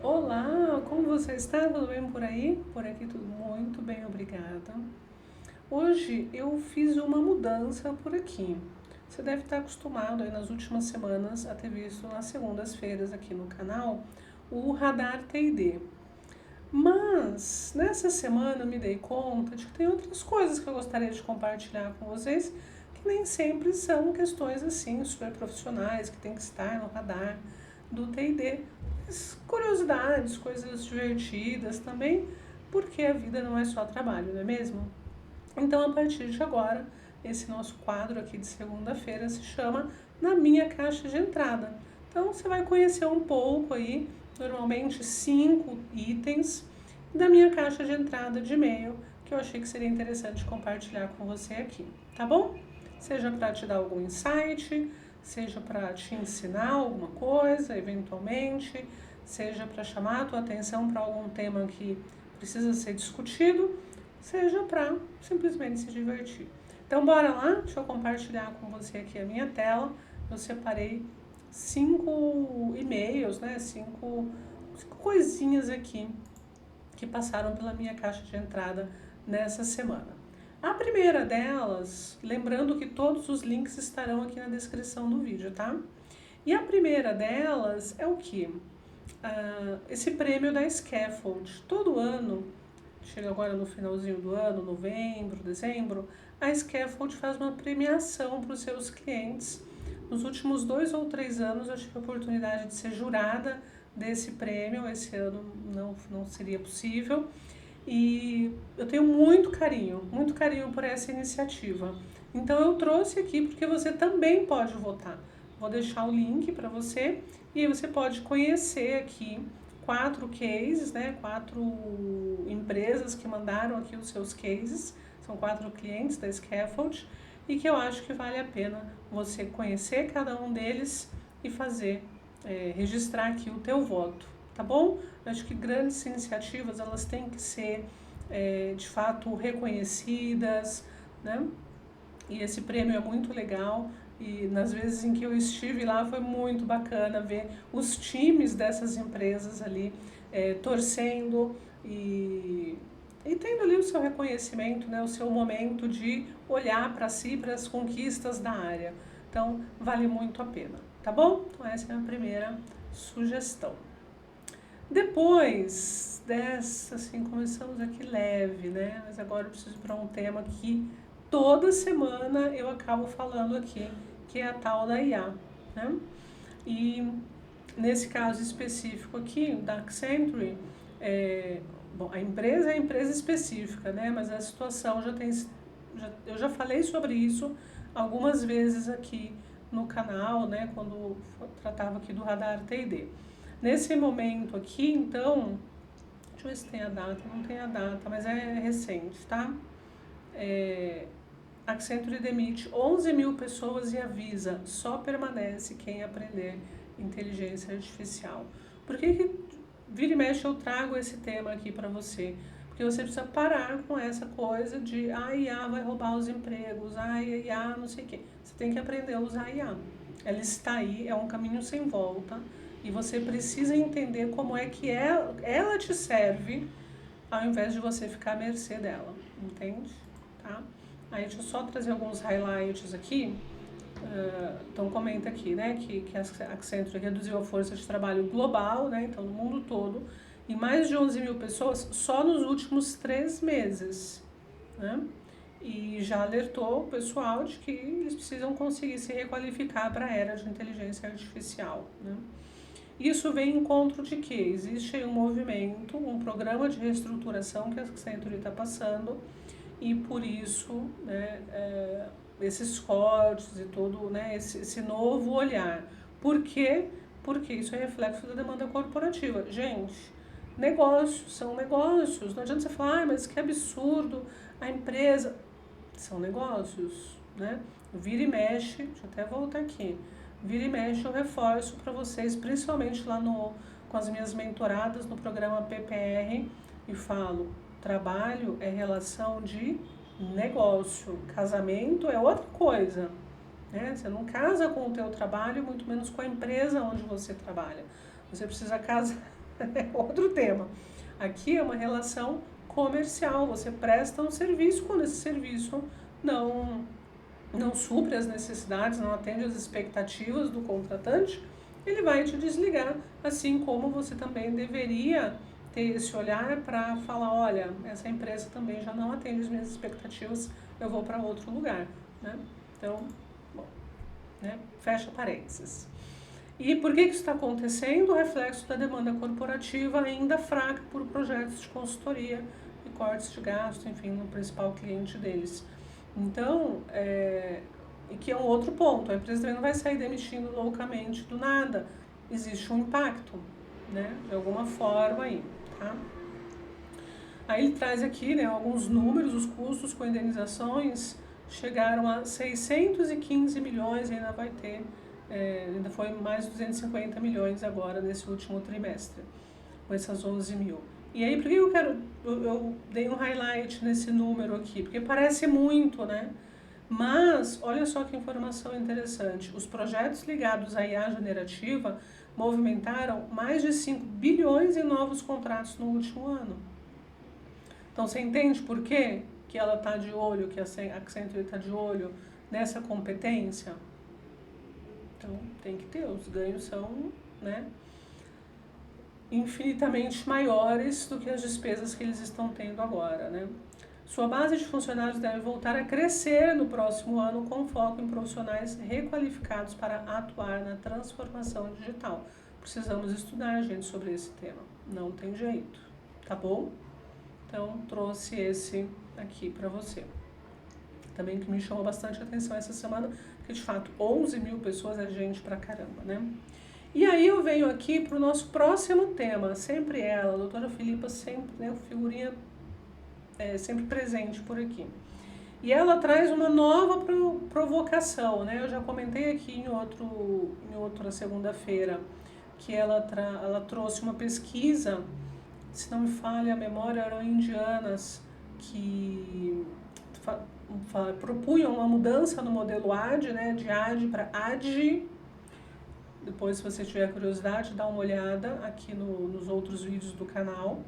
Olá, como você está? Tudo bem por aí? Por aqui tudo muito bem, obrigada. Hoje eu fiz uma mudança por aqui. Você deve estar acostumado aí nas últimas semanas a ter visto nas segundas-feiras aqui no canal o Radar TD. Mas nessa semana eu me dei conta de que tem outras coisas que eu gostaria de compartilhar com vocês que nem sempre são questões assim super profissionais que tem que estar no radar do TD. Curiosidades, coisas divertidas também, porque a vida não é só trabalho, não é mesmo? Então, a partir de agora, esse nosso quadro aqui de segunda-feira se chama Na Minha Caixa de Entrada. Então, você vai conhecer um pouco aí, normalmente 5 itens da minha caixa de entrada de e-mail, que eu achei que seria interessante compartilhar com você aqui, tá bom? Seja para te dar algum insight, seja para te ensinar alguma coisa, eventualmente, seja para chamar a tua atenção para algum tema que precisa ser discutido, seja para simplesmente se divertir. Então bora lá, deixa eu compartilhar com você aqui a minha tela. Eu separei 5 e-mails, né? 5 coisinhas aqui que passaram pela minha caixa de entrada nessa semana. A primeira delas, lembrando que todos os links estarão aqui na descrição do vídeo, tá? E a primeira delas é o que? Esse prêmio da Scaffold. Todo ano, chega agora no finalzinho do ano, novembro, dezembro, a Scaffold faz uma premiação para os seus clientes. Nos últimos 2 ou 3 anos eu tive a oportunidade de ser jurada desse prêmio, esse ano não seria possível. E eu tenho muito carinho por essa iniciativa. Então eu trouxe aqui porque você também pode votar. Vou deixar o link para você e aí você pode conhecer aqui 4 cases, né? 4 empresas que mandaram aqui os seus cases. São 4 clientes da Scaffold e que eu acho que vale a pena você conhecer cada um deles e fazer, registrar aqui o teu voto, tá bom? Eu acho que grandes iniciativas elas têm que ser de fato reconhecidas, né? E esse prêmio é muito legal e nas vezes em que eu estive lá foi muito bacana ver os times dessas empresas ali torcendo e tendo ali o seu reconhecimento, né, o seu momento de olhar para si, para as conquistas da área. Então, vale muito a pena, tá bom? Então, essa é a primeira sugestão. Depois dessa, assim, começamos aqui leve, né? Mas agora eu preciso para um tema que toda semana eu acabo falando aqui, que é a tal da IA, né? E nesse caso específico aqui, da Accenture, bom, a empresa é a empresa específica, né? Mas a situação eu já falei sobre isso algumas vezes aqui no canal, né? Quando tratava aqui do Radar TD. Nesse momento aqui, então, deixa eu ver se tem a data, não tem a data, mas é recente, tá? Accenture demite 11 mil pessoas e avisa, só permanece quem aprender inteligência artificial. Por que vira e mexe eu trago esse tema aqui para você? Porque você precisa parar com essa coisa de a IA vai roubar os empregos, a IA não sei o quê. Você tem que aprender a usar a IA. Ela está aí, é um caminho sem volta e você precisa entender como é que ela te serve ao invés de você ficar à mercê dela, entende? Tá? Aí deixa eu só trazer alguns highlights aqui. Então comenta aqui, né, que a Accenture reduziu a força de trabalho global, né, então no mundo todo, em mais de 11 mil pessoas só nos últimos 3 meses, né? E já alertou o pessoal de que eles precisam conseguir se requalificar para a era de inteligência artificial, né? Isso vem em encontro de que existe um movimento, um programa de reestruturação que a Accenture está passando e por isso, né, esses cortes e todo, né, esse novo olhar. Por quê? Porque isso é reflexo da demanda corporativa. Gente, negócios são negócios. Não adianta você falar, mas que absurdo, a empresa... São negócios, né? Vira e mexe, deixa eu até voltar aqui. Vira e mexe eu reforço para vocês, principalmente lá com as minhas mentoradas no programa PPR e falo, trabalho é relação de negócio, casamento é outra coisa, né? Você não casa com o teu trabalho, muito menos com a empresa onde você trabalha. Você precisa casar, é outro tema. Aqui é uma relação comercial, você presta um serviço, quando esse serviço não, não supre as necessidades, não atende às expectativas do contratante, ele vai te desligar, assim como você também deveria ter esse olhar para falar, olha, essa empresa também já não atende as minhas expectativas, eu vou para outro lugar, né? Então, bom, né? Fecha parênteses. E por que isso está acontecendo? O reflexo da demanda corporativa ainda fraca por projetos de consultoria e cortes de gasto, enfim, no principal cliente deles. Então, e que é um outro ponto, a empresa também não vai sair demitindo loucamente do nada, existe um impacto, né, de alguma forma aí, tá? Aí ele traz aqui, né, alguns números, os custos com indenizações chegaram a 615 milhões, ainda vai ter, ainda foi mais de 250 milhões agora nesse último trimestre, com essas 11 mil. E aí, por que eu dei um highlight nesse número aqui? Porque parece muito, né? Mas, olha só que informação interessante, os projetos ligados à IA generativa movimentaram mais de 5 bilhões em novos contratos no último ano. Então, você entende por quê que ela está de olho, que a Accenture está de olho nessa competência? Então, tem que ter, os ganhos são, né, infinitamente maiores do que as despesas que eles estão tendo agora, né? Sua base de funcionários deve voltar a crescer no próximo ano com foco em profissionais requalificados para atuar na transformação digital. Precisamos estudar, gente, sobre esse tema. Não tem jeito, tá bom? Então, trouxe esse aqui para você. Também que me chamou bastante atenção essa semana, porque de fato 11 mil pessoas é gente pra caramba, né? E aí eu venho aqui para o nosso próximo tema, sempre ela, a doutora Filipa, sempre, né, figurinha sempre presente por aqui. E ela traz uma nova provocação, né? Eu já comentei aqui em outra segunda-feira que ela trouxe uma pesquisa, se não me falha a memória, eram indianas que propunham uma mudança no modelo AD, né? De AD para ADI. Depois, se você tiver curiosidade, dá uma olhada aqui nos outros vídeos do canal.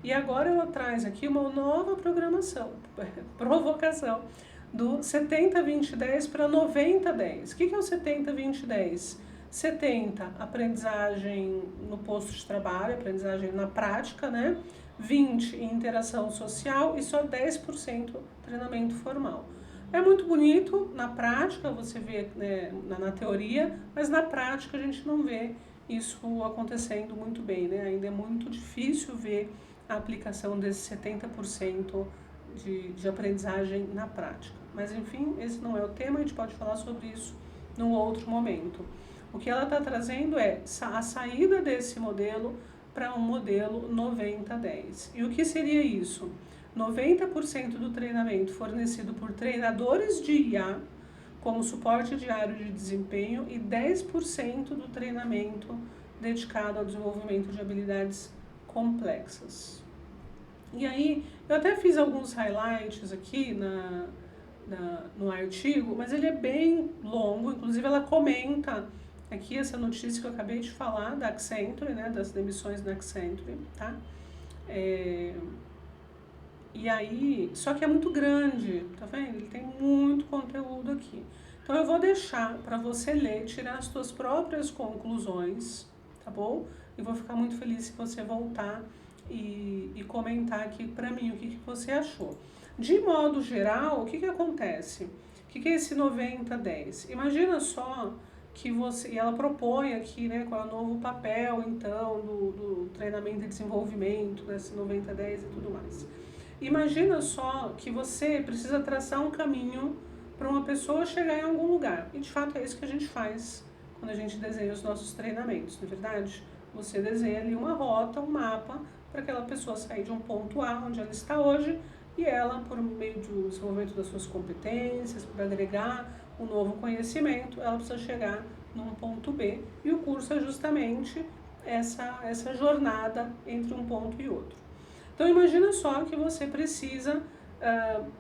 E agora ela traz aqui uma nova provocação, do 70-20-10 para 90-10. O que é o 70-20-10? 70, aprendizagem no posto de trabalho, aprendizagem na prática, né? 20, interação social e só 10% treinamento formal. É muito bonito na prática, você vê, né, na teoria, mas na prática a gente não vê isso acontecendo muito bem, né? Ainda é muito difícil ver a aplicação desse 70% de aprendizagem na prática. Mas enfim, esse não é o tema, a gente pode falar sobre isso num outro momento. O que ela está trazendo é a saída desse modelo para um modelo 90-10. E o que seria isso? 90% do treinamento fornecido por treinadores de IA, como suporte diário de desempenho, e 10% do treinamento dedicado ao desenvolvimento de habilidades complexas. E aí, eu até fiz alguns highlights aqui no artigo, mas ele é bem longo, inclusive ela comenta aqui essa notícia que eu acabei de falar da Accenture, né, das demissões da Accenture, tá? E aí, só que é muito grande, tá vendo? Ele tem muito conteúdo aqui. Então eu vou deixar para você ler, tirar as suas próprias conclusões, tá bom? E vou ficar muito feliz se você voltar e comentar aqui para mim o que você achou. De modo geral, o que acontece? O que é esse 90-10? Imagina só que você, e ela propõe aqui, né, qual é o novo papel, então, do treinamento e desenvolvimento, desse 90-10 e tudo mais. Imagina só que você precisa traçar um caminho para uma pessoa chegar em algum lugar. E de fato é isso que a gente faz quando a gente desenha os nossos treinamentos, não é verdade? Você desenha ali uma rota, um mapa, para aquela pessoa sair de um ponto A, onde ela está hoje, e ela, por meio do desenvolvimento das suas competências, por agregar um novo conhecimento, ela precisa chegar num ponto B. E o curso é justamente essa jornada entre um ponto e outro. Então, imagina só que você precisa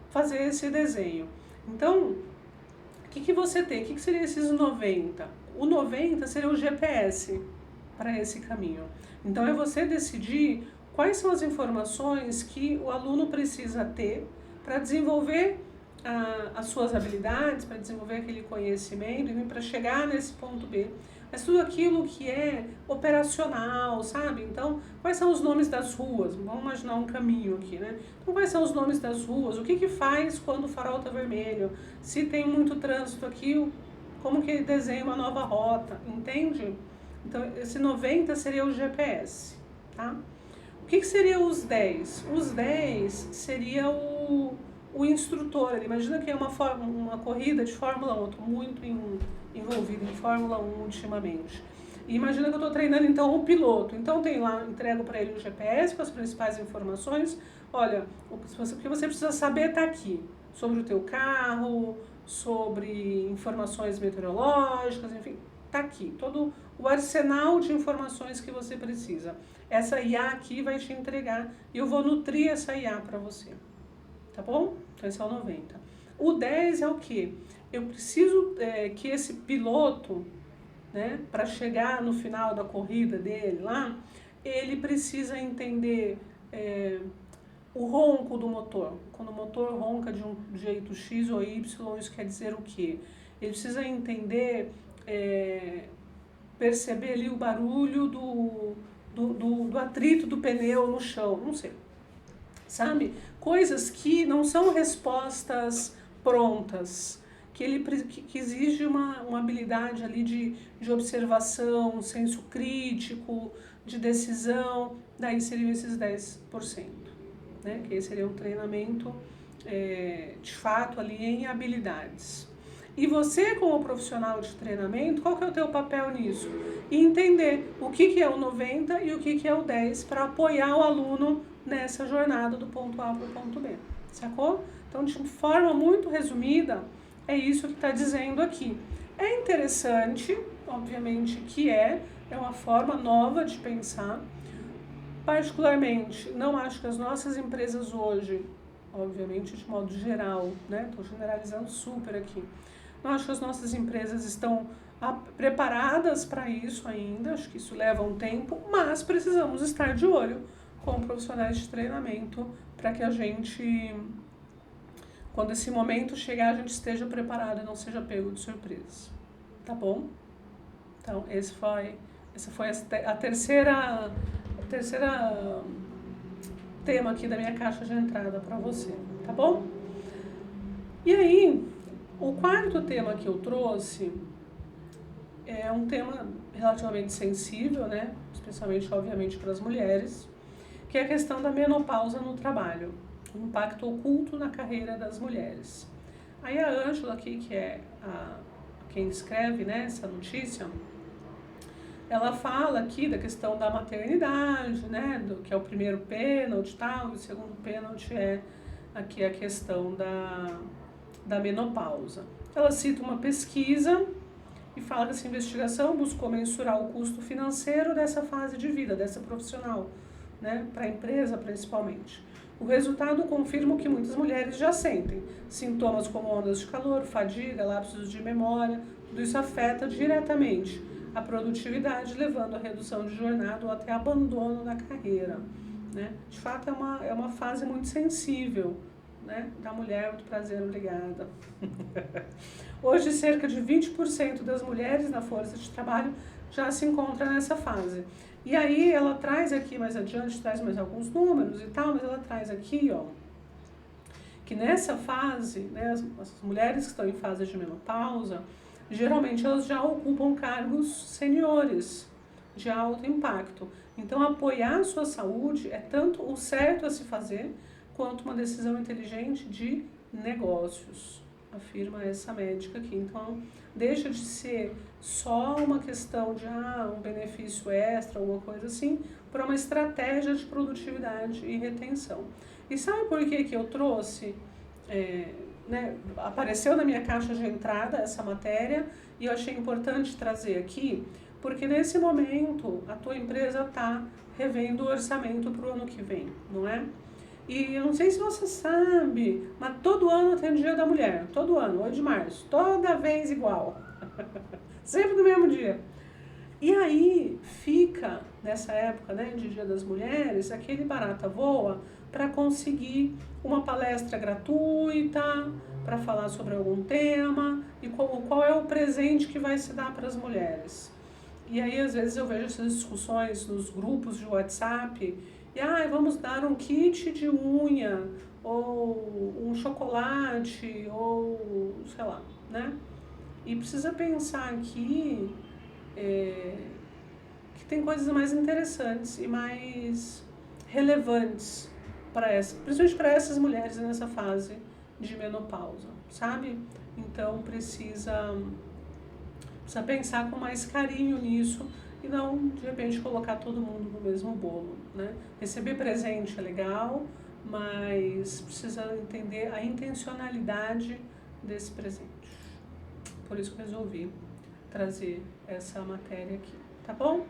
fazer esse desenho. Então, o que você tem? O que seria esses 90? O 90 seria o GPS para esse caminho. Então é você decidir quais são as informações que o aluno precisa ter para desenvolver as suas habilidades, para desenvolver aquele conhecimento e para chegar nesse ponto B. Mas tudo aquilo que é operacional, sabe? Então, quais são os nomes das ruas? Vamos imaginar um caminho aqui, né? Então, quais são os nomes das ruas? O que que faz quando o farol está vermelho? Se tem muito trânsito aqui, como que desenha uma nova rota? Entende? Então, esse 90 seria o GPS, tá? O que que seria os 10? Os 10 seria o instrutor. Imagina que é uma corrida de Fórmula 1, eu estou muito envolvida em Fórmula 1 ultimamente. E imagina que eu estou treinando então o piloto. Então tem lá, entrego para ele o GPS com as principais informações. Olha, o que você precisa saber está aqui. Sobre o teu carro, sobre informações meteorológicas, enfim, está aqui. Todo o arsenal de informações que você precisa. Essa IA aqui vai te entregar e eu vou nutrir essa IA para você. Tá bom? Então esse é o 90. O 10 é o quê? Eu preciso que esse piloto, né, para chegar no final da corrida dele lá, ele precisa entender o ronco do motor. Quando o motor ronca de um jeito X ou Y, isso quer dizer o quê? Ele precisa entender, perceber ali o barulho do atrito do pneu no chão, não sei. Sabe? Coisas que não são respostas prontas, que exige uma habilidade ali de observação, senso crítico, de decisão, daí seriam esses 10%, né? Que esse seria um treinamento de fato ali em habilidades. E você, como profissional de treinamento, qual que é o teu papel nisso? Entender o que é o 90 e o que é o 10 para apoiar o aluno nessa jornada do ponto A para o ponto B, sacou? Então, de forma muito resumida, é isso que está dizendo aqui. É interessante, obviamente que é uma forma nova de pensar. Particularmente, não acho que as nossas empresas hoje, obviamente de modo geral, né? Estou generalizando super aqui. Não acho que as nossas empresas estão preparadas para isso ainda, acho que isso leva um tempo, mas precisamos estar de olho com profissionais de treinamento para que a gente, quando esse momento chegar, a gente esteja preparado e não seja pego de surpresa. Tá bom? Então, essa foi a terceira tema aqui da minha caixa de entrada para você, tá bom? E aí, o quarto tema que eu trouxe é um tema relativamente sensível, né? Especialmente, obviamente, para as mulheres, que é a questão da menopausa no trabalho, o impacto oculto na carreira das mulheres. Aí a Ângela aqui, que é quem escreve, né, essa notícia, ela fala aqui da questão da maternidade, né, que é o primeiro pênalti e tal, e o segundo pênalti é aqui a questão da menopausa. Ela cita uma pesquisa e fala que essa investigação buscou mensurar o custo financeiro dessa fase de vida, dessa profissional, né, para a empresa principalmente. O resultado confirma o que muitas mulheres já sentem. Sintomas como ondas de calor, fadiga, lapsos de memória, tudo isso afeta diretamente a produtividade, levando à redução de jornada ou até abandono da carreira, né? De fato, é uma fase muito sensível, né, da mulher. Muito prazer, obrigada. Hoje, cerca de 20% das mulheres na força de trabalho já se encontra nessa fase. E aí ela traz aqui mais adiante, traz mais alguns números e tal, mas ela traz aqui, ó, que nessa fase, né, as mulheres que estão em fase de menopausa, geralmente elas já ocupam cargos seniores, de alto impacto. Então, apoiar a sua saúde é tanto o certo a se fazer, quanto uma decisão inteligente de negócios, afirma essa médica aqui. Então, deixa de ser só uma questão de um benefício extra, alguma coisa assim, para uma estratégia de produtividade e retenção. E sabe por que eu trouxe, né, apareceu na minha caixa de entrada essa matéria e eu achei importante trazer aqui, porque nesse momento a tua empresa está revendo o orçamento para o ano que vem, não é? E eu não sei se você sabe, mas todo ano tem o Dia da Mulher, todo ano, 8 de março, toda vez igual, sempre no mesmo dia. E aí fica nessa época, né, de Dia das Mulheres, aquele barata voa para conseguir uma palestra gratuita, para falar sobre algum tema e qual é o presente que vai se dar para as mulheres. E aí, às vezes, eu vejo essas discussões nos grupos de WhatsApp, e vamos dar um kit de unha, ou um chocolate, ou sei lá, né? E precisa pensar aqui que tem coisas mais interessantes e mais relevantes principalmente para essas mulheres nessa fase de menopausa, sabe? Então precisa pensar com mais carinho nisso e não, de repente, colocar todo mundo no mesmo bolo, né? Receber presente é legal, mas precisa entender a intencionalidade desse presente. Por isso que eu resolvi trazer essa matéria aqui, tá bom?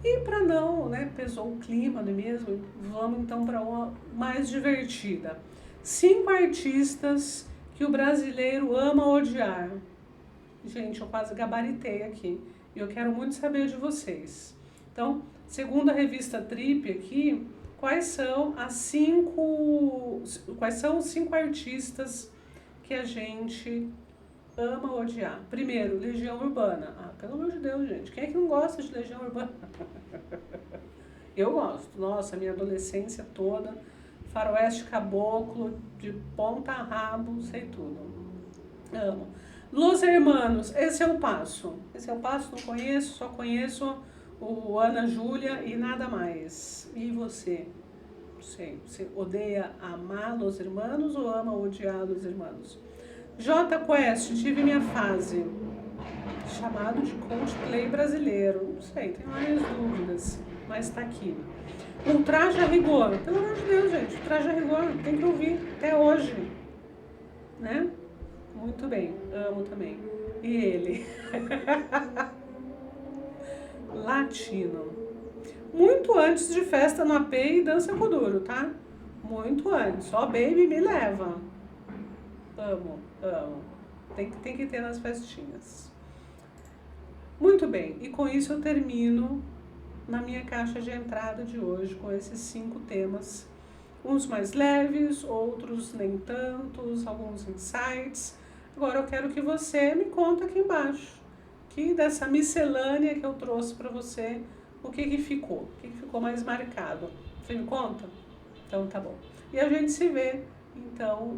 E para não, né, pesou o clima, não é mesmo? Vamos então para uma mais divertida. 5 artistas que o brasileiro ama odiar. Gente, eu quase gabaritei aqui e eu quero muito saber de vocês. Então, segundo a revista Trip aqui, quais são os 5 artistas que a gente ama odiar? Primeiro, Legião Urbana. Pelo amor de Deus, gente, quem é que não gosta de Legião Urbana? Eu gosto. Nossa, minha adolescência toda, faroeste caboclo, de ponta a rabo, sei tudo. Amo. Los Hermanos, esse é o passo. Não conheço, só conheço o Ana Júlia e nada mais. E você? Sei, você odeia amar Los Hermanos ou ama odiar Los Hermanos? J Quest, tive minha fase. Chamado de Coldplay brasileiro. Não sei, tenho várias dúvidas, mas tá aqui. Ultraje a Rigor. Pelo amor de Deus, gente, Ultraje a Rigor, tem que ouvir até hoje, né? Muito bem, amo também. E ele? Latino. Muito antes de Festa no AP e Dança com Duro, tá? Muito antes. Ó, Baby me leva. Amo, amo. Tem que ter nas festinhas. Muito bem, e com isso eu termino na minha caixa de entrada de hoje com esses 5 temas. Uns mais leves, outros nem tantos, alguns insights. Agora eu quero que você me conta aqui embaixo, que dessa miscelânea que eu trouxe para você, o que ficou mais marcado. Você me conta? Então tá bom. E a gente se vê, então,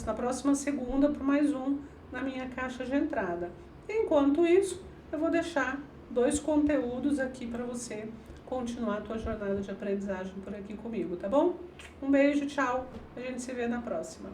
na próxima segunda para mais um na minha caixa de entrada. Enquanto isso, eu vou deixar 2 conteúdos aqui para você continuar a tua jornada de aprendizagem por aqui comigo, tá bom? Um beijo, tchau. A gente se vê na próxima.